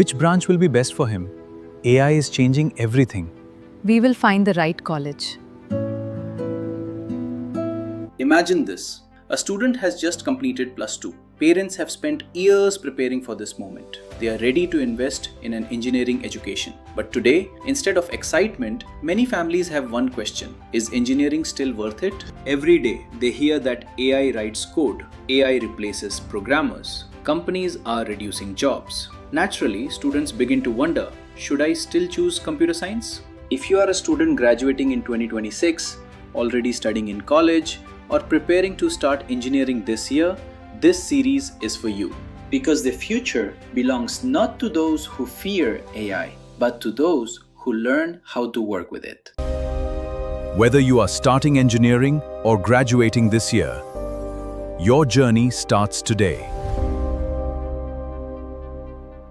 Which branch will be best for him? AI is changing everything. We will find the right college. Imagine this. A student has just completed plus 2. Parents have spent years preparing for this moment. They are ready to invest in an engineering education. But today, instead of excitement, many families have one question. Is engineering still worth it? Every day, they hear that AI writes code, AI replaces programmers, companies are reducing jobs. Naturally, students begin to wonder, should I still choose computer science? If you are a student graduating in 2026, already studying in college, or preparing to start engineering this year, this series is for you. Because the future belongs not to those who fear AI, but to those who learn how to work with it. Whether you are starting engineering or graduating this year, your journey starts today.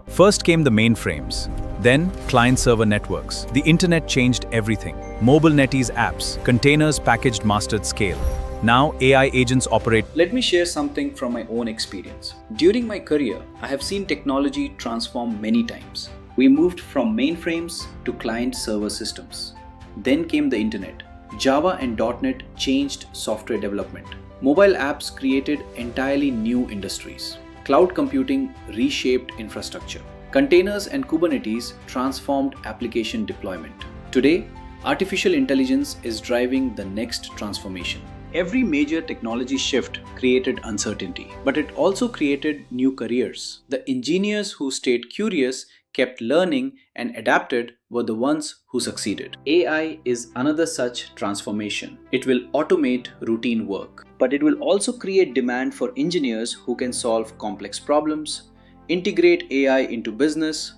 First came the mainframes, then client-server networks. The internet changed everything. Mobile NetEase apps, containers packaged mastered scale. Now AI agents operate. Let me share something from my own experience. During my career, I have seen technology transform many times. We moved from mainframes to client-server systems. Then came the internet. Java and .NET changed software development. Mobile apps created entirely new industries. Cloud computing reshaped infrastructure. Containers and Kubernetes transformed application deployment. Today, artificial intelligence is driving the next transformation. Every major technology shift created uncertainty, but it also created new careers. The engineers who stayed curious, kept learning, and adapted were the ones who succeeded. AI is another such transformation. It will automate routine work, but it will also create demand for engineers who can solve complex problems, integrate AI into business,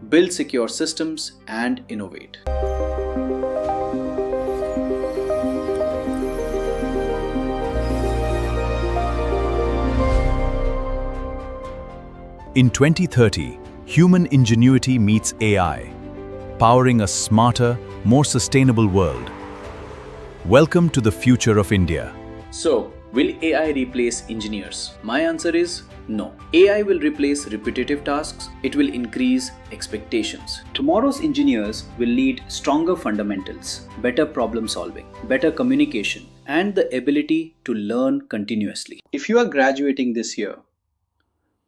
build secure systems, and innovate. In 2030, human ingenuity meets AI, powering a smarter, more sustainable world. Welcome to the future of India. So, will AI replace engineers? My answer is no. AI will replace repetitive tasks. It will increase expectations. Tomorrow's engineers will lead stronger fundamentals, better problem solving, better communication, and the ability to learn continuously. If you are graduating this year,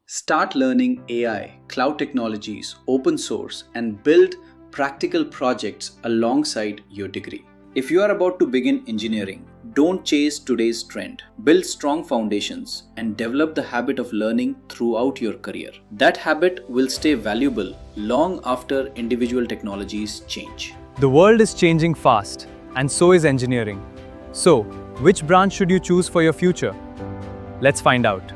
start learning AI, cloud technologies, open source, and build practical projects alongside your degree. If you are about to begin engineering, don't chase today's trend. Build strong foundations and develop the habit of learning throughout your career. That habit will stay valuable long after individual technologies change. The world is changing fast, and so is engineering. So, which branch should you choose for your future? Let's find out.